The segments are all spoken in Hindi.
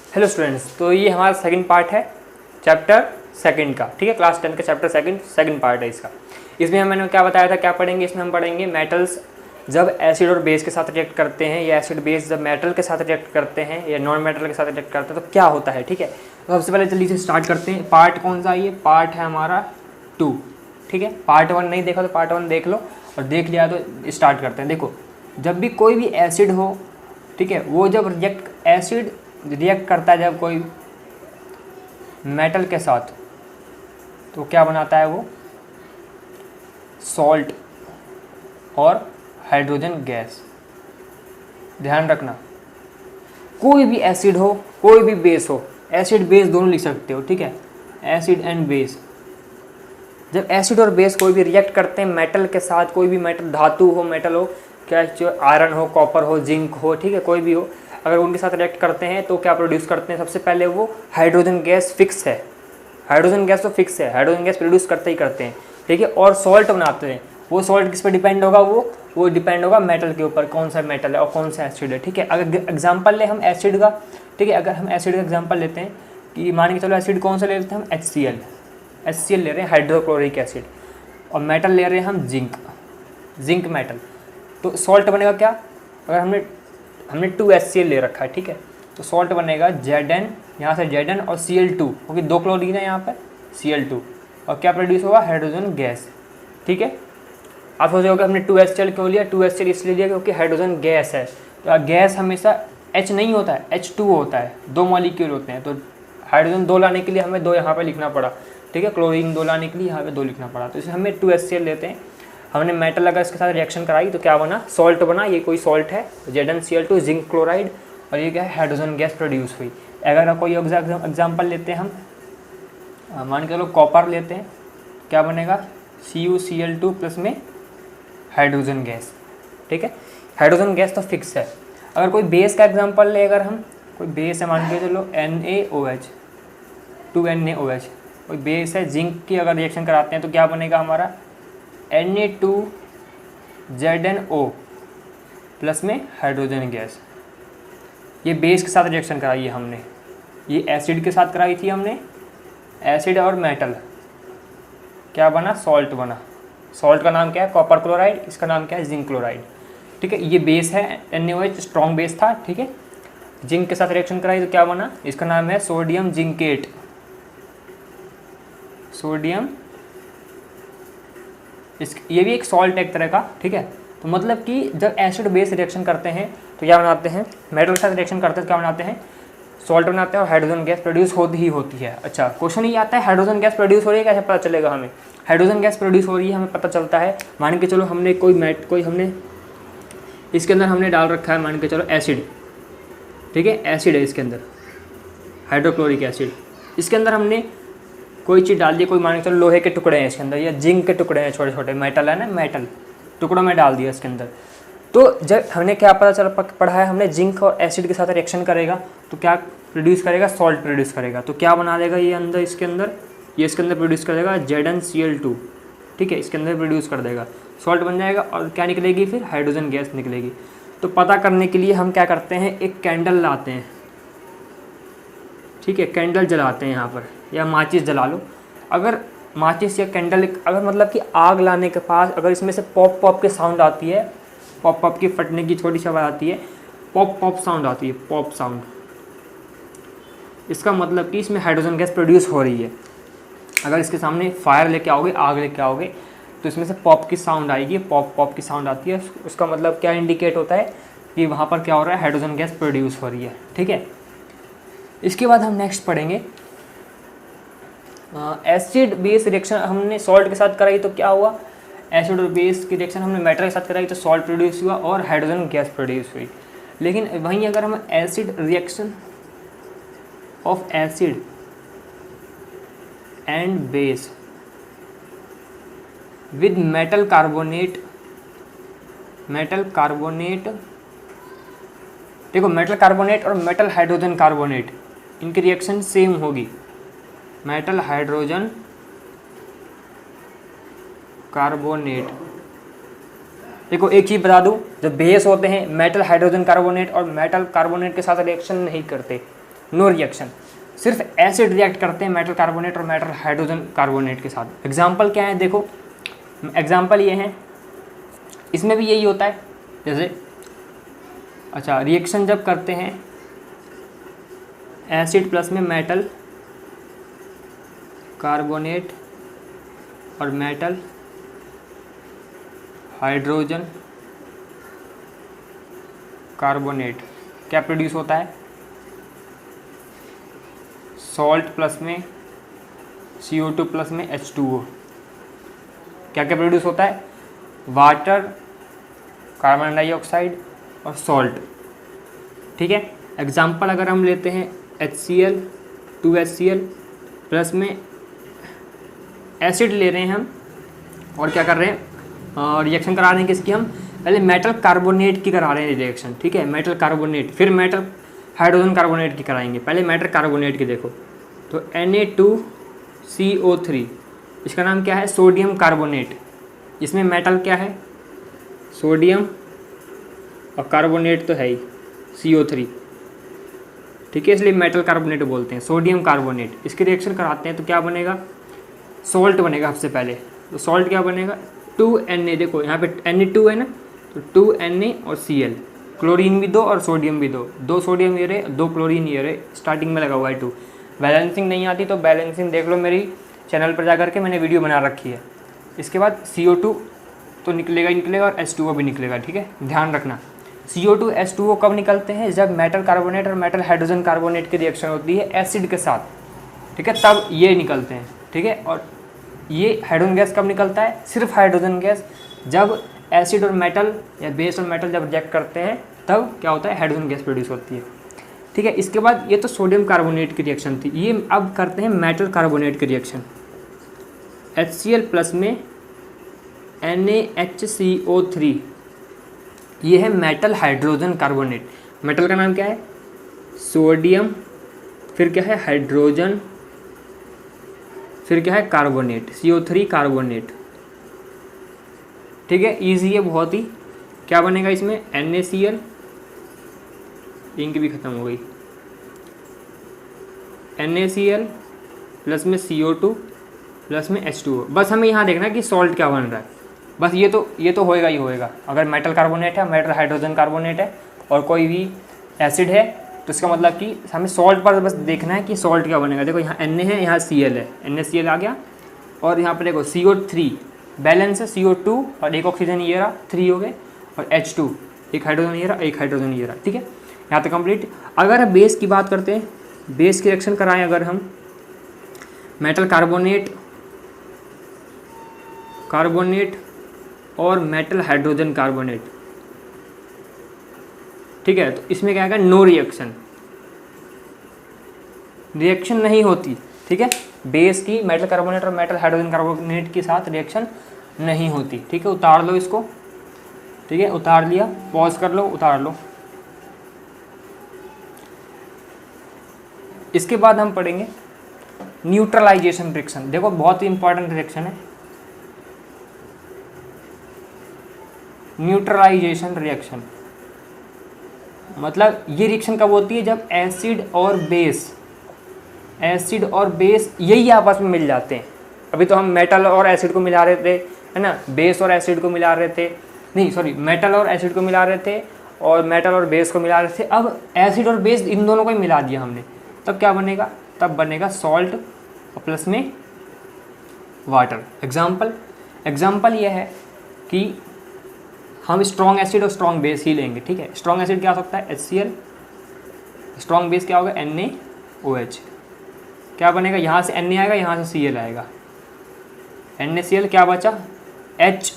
हेलो स्टूडेंट्स, तो ये हमारा सेकंड पार्ट है चैप्टर सेकंड का। ठीक है, क्लास 10 का चैप्टर सेकंड पार्ट है इसका। इसमें मैंने क्या बताया था, क्या पढ़ेंगे इसमें? हम पढ़ेंगे मेटल्स जब एसिड और बेस के साथ रिएक्ट करते हैं, या एसिड बेस जब मेटल के साथ रिएक्ट करते हैं या नॉन मेटल के साथ रिएक्ट करते हैं तो क्या होता है। ठीक है, तो सबसे पहले जल्दी से स्टार्ट करते हैं। पार्ट कौन सा? ये पार्ट है हमारा 2। ठीक है, पार्ट 1 नहीं देखा तो पार्ट 1 देख लो, और देख लिया तो स्टार्ट करते हैं। देखो, जब भी कोई भी एसिड हो, ठीक है, वो जब एसिड रिएक्ट करता है जब कोई मेटल के साथ, तो क्या बनाता है वो? सॉल्ट और हाइड्रोजन गैस। ध्यान रखना, कोई भी एसिड हो कोई भी बेस हो, एसिड बेस दोनों लिख सकते हो। ठीक है, एसिड एंड बेस। जब एसिड और बेस कोई भी रिएक्ट करते हैं मेटल के साथ, कोई भी मेटल, धातु हो, मेटल हो, क्या जो आयरन हो, कॉपर हो, जिंक हो, ठीक है, कोई भी हो, अगर उनके साथ रिएक्ट करते हैं तो क्या प्रोड्यूस करते हैं? सबसे पहले वो हाइड्रोजन गैस फिक्स है। हाइड्रोजन गैस तो फिक्स है, हाइड्रोजन गैस प्रोड्यूस करते ही करते हैं। ठीक है, और सॉल्ट बनाते हैं। वो सॉल्ट किस पर डिपेंड होगा? वो डिपेंड होगा मेटल के ऊपर, कौन सा मेटल है और कौन सा एसिड है। ठीक है, अगर एग्जाम्पल ले हम एसिड का, ठीक है, अगर हम एसिड का एग्जाम्पल लेते हैं कि मान के चलो एसिड कौन सा ले लेते हैं हम? HCl ले रहे हैं, हाइड्रोक्लोरिक एसिड, और मेटल ले रहे हैं हम जिंक मेटल। तो सॉल्ट बनेगा क्या? अगर हमने 2HCl ले रखा है, ठीक है, तो सॉल्ट बनेगा Zn, यहाँ से Zn और Cl2, क्योंकि 2 क्लोरीन है यहाँ पर, Cl2, और क्या प्रोड्यूस होगा? Hydrogen gas. ठीक है, आप सोचोगे कि हमने 2HCl क्यों लिया? 2HCl इसलिए लिया क्योंकि हाइड्रोजन गैस है। तो गैस हमेशा H नहीं होता है, H2 होता है, 2 मॉलिक्यूल होते हैं। तो हाइड्रोजन 2 लाने के लिए हमें 2 यहाँ पर लिखना पड़ा। ठीक है, क्लोरीन 2 लाने के लिए यहाँ पे 2 लिखना पड़ा। तो इसलिए हमें 2HCl लेते हैं। हमने मेटल अगर इसके साथ रिएक्शन कराई तो क्या बना? सॉल्ट बना। ये कोई सॉल्ट है, ZnCl2, जिंक क्लोराइड, और ये क्या है? हाइड्रोजन गैस प्रोड्यूस हुई। अगर कोई एग्जाम्पल लेते हैं हम, मान के चलो कॉपर लेते हैं, क्या बनेगा? CuCl2 प्लस में हाइड्रोजन गैस। ठीक है, हाइड्रोजन गैस तो फिक्स है। अगर कोई बेस का एग्जाम्पल ले, अगर हम कोई बेस है, मान के चलो NaOH, 2NaOH, कोई बेस है, जिंक की अगर रिएक्शन कराते हैं तो क्या बनेगा हमारा? Na2ZnO प्लस में हाइड्रोजन गैस। ये बेस के साथ रिएक्शन कराई है हमने, ये एसिड के साथ कराई थी हमने, एसिड और मेटल, क्या बना? सॉल्ट बना। सॉल्ट का नाम क्या है? कॉपर क्लोराइड, इसका नाम क्या है? Zinc chloride. ठीक है, ये बेस है, NaOH स्ट्रॉन्ग बेस था। ठीक है, जिंक के साथ रिएक्शन कराई तो क्या बना? इसका नाम है सोडियम जिंकेट, सोडियम। ये भी एक सॉल्ट है एक तरह का। ठीक है, तो मतलब कि जब एसिड बेस रिएक्शन करते हैं तो क्या बनाते हैं? मेटल के साथ रिएक्शन करते हैं तो क्या बनाते हैं? सॉल्ट बनाते हैं, और हाइड्रोजन गैस प्रोड्यूस होती है। अच्छा, क्वेश्चन ये आता है हाइड्रोजन गैस प्रोड्यूस हो रही है, कैसे पता चलेगा हमें? हाइड्रोजन गैस प्रोड्यूस हो रही है हमें पता चलता है, मान के चलो हमने कोई हमने इसके अंदर हमने डाल रखा है, मान के चलो एसिड। ठीक है, एसिड है इसके अंदर, हाइड्रोक्लोरिक एसिड। इसके अंदर हमने कोई चीज़ डाल दी, कोई मान के चलो लोहे के टुकड़े हैं इसके अंदर, या जिंक के टुकड़े हैं, छोटे छोटे मेटल है ना, मेटल टुकड़ों में डाल दिया इसके अंदर। तो जब हमने क्या पता चला, पढ़ा है हमने, जिंक और एसिड के साथ रिएक्शन करेगा तो क्या प्रोड्यूस करेगा? सॉल्ट प्रोड्यूस करेगा। तो क्या बना देगा ये अंदर, इसके अंदर, ये इसके अंदर प्रोड्यूस कर देगा ZnCl2। ठीक है, इसके अंदर प्रोड्यूस कर देगा, सॉल्ट बन जाएगा, और क्या निकलेगी फिर? हाइड्रोजन गैस निकलेगी। तो पता करने के लिए हम क्या करते हैं? एक कैंडल लाते हैं। ठीक है, कैंडल जलाते हैं यहाँ पर, या माचिस जला लो। अगर माचिस या कैंडल, अगर मतलब कि आग लाने के पास अगर इसमें से पॉप पॉप की साउंड आती है, पॉप पॉप की फटने की छोटी सी आवाज़ आती है, पॉप पॉप साउंड आती है, पॉप साउंड, इसका मतलब कि इसमें हाइड्रोजन गैस प्रोड्यूस हो रही है। अगर इसके सामने फायर लेके आओगे, आग लेके आओगे, तो इसमें से पॉप की साउंड आएगी, पॉप पॉप की साउंड आती है, उसका मतलब क्या इंडिकेट होता है कि वहाँ पर क्या हो रहा है? हाइड्रोजन गैस प्रोड्यूस हो रही है। ठीक है, इसके बाद हम नेक्स्ट पढ़ेंगे एसिड बेस रिएक्शन। हमने सॉल्ट के साथ कराई तो क्या हुआ? एसिड और बेस की रिएक्शन हमने मेटल के साथ कराई तो सॉल्ट प्रोड्यूस हुआ और हाइड्रोजन गैस प्रोड्यूस हुई। लेकिन वहीं अगर हम acid reaction of acid and base with metal carbonate, देखो मेटल कार्बोनेट और मेटल हाइड्रोजन कार्बोनेट, इनकी रिएक्शन सेम होगी, मेटल हाइड्रोजन कार्बोनेट। देखो एक चीज़ बता दूं, जब बेस होते हैं मेटल हाइड्रोजन कार्बोनेट और मेटल कार्बोनेट के साथ रिएक्शन नहीं करते, नो रिएक्शन। सिर्फ एसिड रिएक्ट करते हैं मेटल कार्बोनेट और मेटल हाइड्रोजन कार्बोनेट के साथ। एग्जाम्पल क्या है देखो, एग्जाम्पल ये है, इसमें भी यही होता है। जैसे अच्छा, रिएक्शन जब करते हैं एसिड प्लस में मेटल कार्बोनेट और मेटल हाइड्रोजन कार्बोनेट, क्या प्रोड्यूस होता है? सॉल्ट प्लस में CO2 प्लस में H2O। क्या क्या प्रोड्यूस होता है? वाटर, कार्बन डाइऑक्साइड और सॉल्ट। ठीक है। एग्जाम्पल अगर हम लेते हैं HCl 2HCl प्लस में एसिड ले रहे हैं हम, और क्या कर रहे हैं, रिएक्शन करा रहे हैं किसकी? हम पहले मेटल कार्बोनेट की करा रहे हैं रिएक्शन। ठीक है, मेटल कार्बोनेट, फिर मेटल हाइड्रोजन कार्बोनेट की कराएंगे। पहले मेटल कार्बोनेट की देखो, तो Na2CO3, इसका नाम क्या है? Sodium carbonate. इसमें मेटल क्या है? सोडियम, और कार्बोनेट तो है ही CO3। ठीक है, इसलिए मेटल कार्बोनेट बोलते हैं, सोडियम कार्बोनेट। इसकी रिएक्शन कराते हैं तो क्या बनेगा? सॉल्ट बनेगा सबसे पहले। तो सॉल्ट क्या बनेगा? 2Na, देखो यहाँ पे Na2 है ना, तो 2Na और Cl, क्लोरीन भी दो और सोडियम भी दो, 2 सोडियम ये रहे, 2 क्लोरीन ये रहे, स्टार्टिंग में लगा हुआ है 2। बैलेंसिंग नहीं आती तो बैलेंसिंग देख लो मेरी चैनल पर जा करके, मैंने वीडियो बना रखी है। इसके बाद CO2 तो निकलेगा ही निकलेगा और H2O भी निकलेगा। ठीक है, ध्यान रखना। CO2 H2O कब निकलते हैं? जब मेटल कार्बोनेट और मेटल हाइड्रोजन कार्बोनेट की रिएक्शन होती है एसिड के साथ। ठीक है, तब ये निकलते हैं। ठीक है, और ये हाइड्रोजन गैस कब निकलता है? सिर्फ हाइड्रोजन गैस जब एसिड और मेटल या बेस और मेटल जब रिएक्ट करते हैं तब क्या होता है? हाइड्रोजन गैस प्रोड्यूस होती है। ठीक है, इसके बाद ये तो सोडियम कार्बोनेट की रिएक्शन थी। ये अब करते हैं मेटल कार्बोनेट की रिएक्शन। HCl प्लस में NaHCO3, ये है मेटल हाइड्रोजन कार्बोनेट। मेटल का नाम क्या है? सोडियम, फिर क्या है? हाइड्रोजन, फिर क्या है? Carbonate, CO3 carbonate. ठीक है, इजी है बहुत ही। क्या बनेगा इसमें? NaCl, इंक भी खत्म हो गई, NaCl प्लस में CO2 प्लस में H2O। बस हमें यहाँ देखना है कि सॉल्ट क्या बन रहा है, बस ये तो होएगा ही होएगा। अगर मेटल कार्बोनेट है, मेटल हाइड्रोजन कार्बोनेट है, और कोई भी एसिड है, तो इसका मतलब कि हमें सॉल्ट पर बस देखना है कि सॉल्ट क्या बनेगा। देखो यहाँ Na है, यहाँ Cl है, NaCl आ गया, और यहाँ पर देखो CO3 बैलेंस है, CO2 और एक ऑक्सीजन ये रहा, 3 हो गए, और H2, एक हाइड्रोजन ये रहा, एक हाइड्रोजन ये रहा। ठीक है, यहाँ तक कंप्लीट। अगर हम बेस की बात करते हैं, बेस की रिएक्शन कराएं अगर हम, मेटल कार्बोनेट और मेटल हाइड्रोजन कार्बोनेट। ठीक है, तो इसमें क्या है? नो रिएक्शन, रिएक्शन नहीं होती। ठीक है, बेस की मेटल कार्बोनेट और मेटल हाइड्रोजन कार्बोनेट के साथ रिएक्शन नहीं होती। ठीक है, उतार लो इसको। ठीक है, उतार लिया, पॉज कर लो, उतार लो। इसके बाद हम पढ़ेंगे न्यूट्रलाइजेशन रिएक्शन। देखो बहुत ही इंपॉर्टेंट रिएक्शन है न्यूट्रलाइजेशन रिएक्शन। मतलब ये रिएक्शन कब होती है? जब एसिड और बेस यही आपस में मिल जाते हैं। अभी तो हम मेटल और एसिड को मिला रहे थे, है ना, बेस और एसिड को मिला रहे थे, नहीं सॉरी, मेटल और एसिड को मिला रहे थे, और मेटल और बेस को मिला रहे थे। अब एसिड और बेस इन दोनों को ही मिला दिया हमने, तब क्या बनेगा? तब बनेगा सॉल्ट और प्लस में वाटर। एग्जाम्पल यह है कि हम स्ट्रॉन्ग एसिड और स्ट्रॉन्ग बेस ही लेंगे। ठीक है, स्ट्रॉन्ग एसिड क्या हो सकता है? HCl, स्ट्रॉन्ग बेस क्या होगा? NaOH। क्या बनेगा? यहाँ से Na आएगा, यहाँ से Cl आएगा, NaCl, क्या बचा? H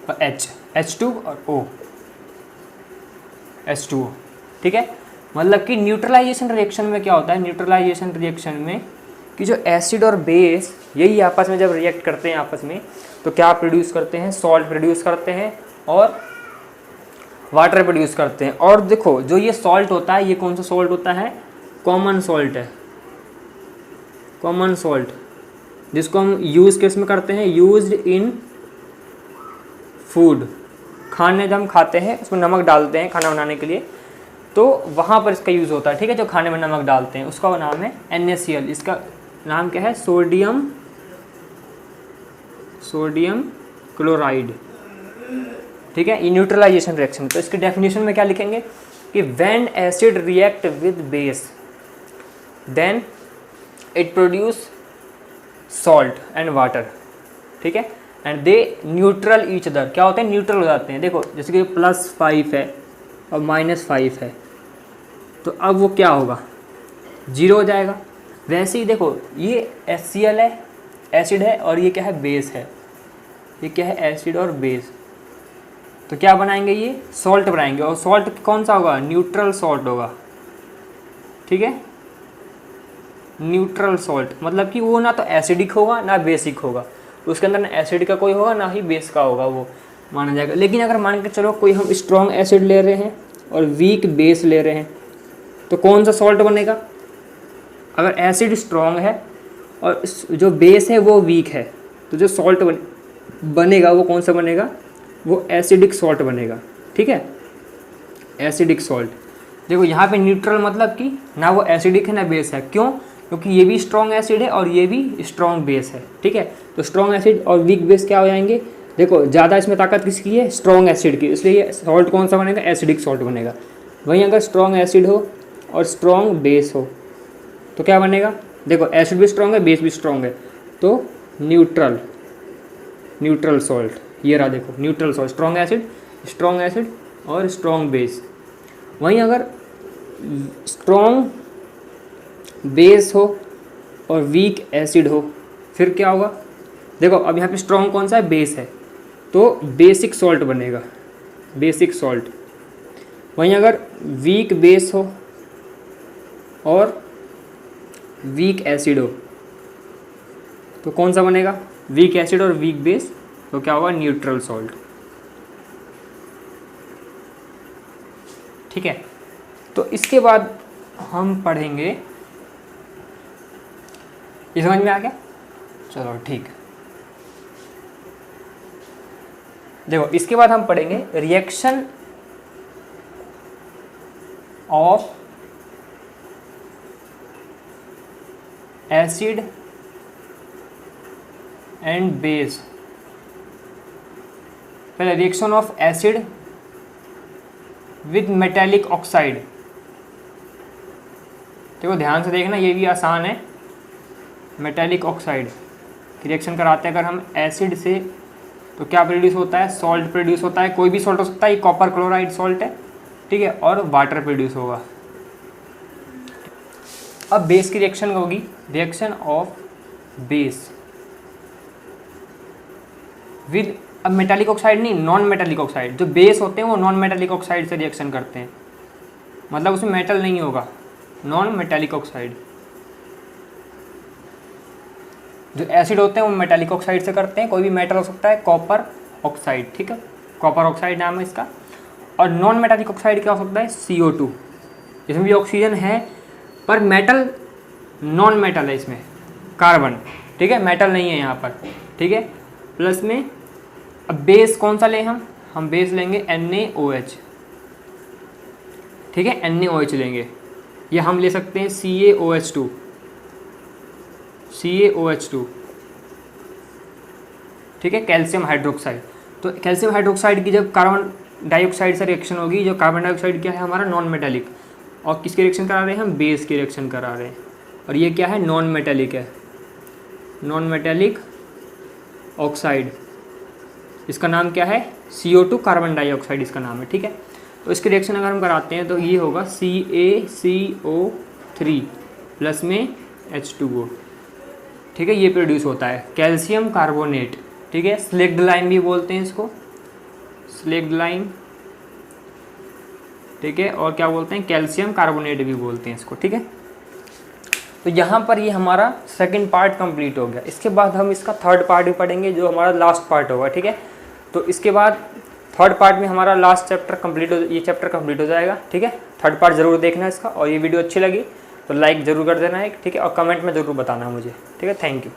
और H, H2 और O, H2O। ठीक है, मतलब कि न्यूट्रलाइजेशन रिएक्शन में क्या होता है? न्यूट्रलाइजेशन रिएक्शन में कि जो एसिड और बेस यही आपस में जब रिएक्ट करते हैं आपस में, तो क्या प्रोड्यूस करते हैं? सॉल्ट प्रोड्यूस करते हैं और वाटर प्रोड्यूस करते हैं। और देखो जो ये सॉल्ट होता है, ये कौन सा सॉल्ट होता है? कॉमन सॉल्ट है, कॉमन सॉल्ट, जिसको हम यूज़ किस में करते हैं? Used in food. खाने जब हम खाते हैं उसमें नमक डालते हैं खाना बनाने के लिए, तो वहाँ पर इसका यूज़ होता है, ठीक है, जो खाने में नमक डालते हैं उसका नाम है NaCl। इसका नाम क्या है, सोडियम क्लोराइड, ठीक है, ये न्यूट्रलाइजेशन रिएक्शन। तो इसके डेफिनेशन में क्या लिखेंगे कि when acid react with base then it produce salt and water, ठीक है, and they neutral each other. क्या होते हैं, न्यूट्रल हो जाते हैं। देखो जैसे कि +5 है और -5 है, तो अब वो क्या होगा, 0 हो जाएगा। वैसे ही देखो ये HCl है, एसिड है, और ये क्या है, बेस है। ये क्या है, एसिड और बेस, तो क्या बनाएंगे, ये सॉल्ट बनाएंगे। और सॉल्ट कौन सा होगा, न्यूट्रल सॉल्ट होगा, ठीक है, न्यूट्रल सॉल्ट, मतलब कि वो ना तो एसिडिक होगा ना बेसिक होगा, उसके अंदर ना एसिड का कोई होगा ना ही बेस का होगा, वो माना जाएगा। लेकिन अगर मान के चलो कोई हम स्ट्रॉन्ग एसिड ले रहे हैं और वीक बेस ले रहे हैं, तो कौन सा सॉल्ट बनेगा, अगर एसिड स्ट्रॉन्ग है और जो बेस है वो वीक है, तो जो सॉल्ट बनेगा वो कौन सा बनेगा, वो एसिडिक सॉल्ट बनेगा, ठीक है, एसिडिक सॉल्ट। देखो यहाँ पे न्यूट्रल मतलब कि ना वो एसिडिक है ना बेस है, क्यों, क्योंकि ये भी स्ट्रॉन्ग एसिड है और ये भी स्ट्रॉन्ग बेस है, ठीक है। तो स्ट्रॉन्ग एसिड और वीक बेस क्या हो जाएंगे, देखो ज़्यादा इसमें ताकत किसकी है, स्ट्रॉन्ग एसिड की, इसलिए ये सॉल्ट कौन सा बनेगा, एसिडिक सॉल्ट बनेगा। वहीं अगर स्ट्रॉन्ग एसिड हो और स्ट्रॉन्ग बेस हो तो क्या बनेगा, देखो एसिड भी स्ट्रॉन्ग है, बेस भी स्ट्रॉन्ग है, तो न्यूट्रल सॉल्ट, ये रहा देखो न्यूट्रल सॉल्ट, स्ट्रॉन्ग एसिड और स्ट्रॉन्ग बेस। वहीं अगर स्ट्रॉन्ग बेस हो और वीक एसिड हो फिर क्या होगा, देखो अब यहाँ पे स्ट्रॉन्ग कौन सा है, बेस है, तो बेसिक सॉल्ट बनेगा, बेसिक सॉल्ट। वहीं अगर वीक बेस हो और वीक एसिड हो तो कौन सा बनेगा, वीक एसिड और वीक बेस, तो क्या होगा, न्यूट्रल सॉल्ट, ठीक है। तो इसके बाद हम पढ़ेंगे, ये समझ में आ गया, चलो ठीक। देखो इसके बाद हम पढ़ेंगे reaction of acid and base. पहले reaction of acid with metallic oxide. देखो ध्यान से देखना, ये भी आसान है। मेटेलिक ऑक्साइड की रिएक्शन कराते हैं अगर हम एसिड से, तो क्या प्रोड्यूस होता है, सॉल्ट प्रोड्यूस होता है, कोई भी सॉल्ट हो सकता है, ये कॉपर क्लोराइड सॉल्ट है, ठीक है, और वाटर प्रोड्यूस होगा। अब बेस की रिएक्शन होगी, रिएक्शन ऑफ बेस विद, अब मेटालिक ऑक्साइड नहीं, नॉन मेटालिक ऑक्साइड। जो बेस होते हैं वो नॉन मेटालिक ऑक्साइड से रिएक्शन करते हैं, मतलब उसमें मेटल नहीं होगा, नॉन मेटालिक ऑक्साइड। जो एसिड होते हैं वो मेटालिक ऑक्साइड से करते हैं, कोई भी मेटल हो सकता है, कॉपर ऑक्साइड, ठीक है, कॉपर ऑक्साइड नाम है इसका। और नॉन मेटालिक ऑक्साइड क्या हो सकता है, CO2। इसमें भी ऑक्सीजन है पर मेटल, नॉन मेटल है इसमें, कार्बन, ठीक है, मेटल नहीं है यहाँ पर, ठीक है। प्लस में अब बेस कौन सा लें हम बेस लेंगे NaOH, ठीक है, NaOH लेंगे, या हम ले सकते हैं CaOH2, ठीक है, कैल्शियम हाइड्रोक्साइड। तो कैल्शियम हाइड्रोक्साइड की जब कार्बन डाइऑक्साइड से रिएक्शन होगी, जो कार्बन डाइऑक्साइड क्या है हमारा नॉन मेटालिक, और किसकी रिएक्शन करा रहे हैं हम, बेस की रिएक्शन करा रहे हैं, और ये क्या है, नॉन मेटालिक है, नॉन मेटालिक ऑक्साइड। इसका नाम क्या है, CO2 कार्बन डाइऑक्साइड इसका नाम है, ठीक है। तो इसकी रिएक्शन अगर हम कराते हैं तो ये होगा CaCO3 प्लस में H2O, ठीक है, ये प्रोड्यूस होता है कैल्शियम कार्बोनेट, ठीक है, स्लेक्ड लाइम भी बोलते हैं इसको, स्लेक्ड लाइम, ठीक है, और क्या बोलते हैं, कैल्शियम कार्बोनेट भी बोलते हैं इसको, ठीक है। तो यहाँ पर ये हमारा सेकंड पार्ट कंप्लीट हो गया। इसके बाद हम इसका थर्ड पार्ट भी पढ़ेंगे जो हमारा लास्ट पार्ट होगा, ठीक है। तो इसके बाद थर्ड पार्ट में हमारा लास्ट चैप्टर कंप्लीट हो, ये चैप्टर कंप्लीट हो जाएगा, ठीक है। थर्ड पार्ट जरूर देखना इसका, और ये वीडियो अच्छी लगी तो लाइक ज़रूर कर देना है, ठीक है, और कमेंट में ज़रूर बताना मुझे, ठीक है। Thank you.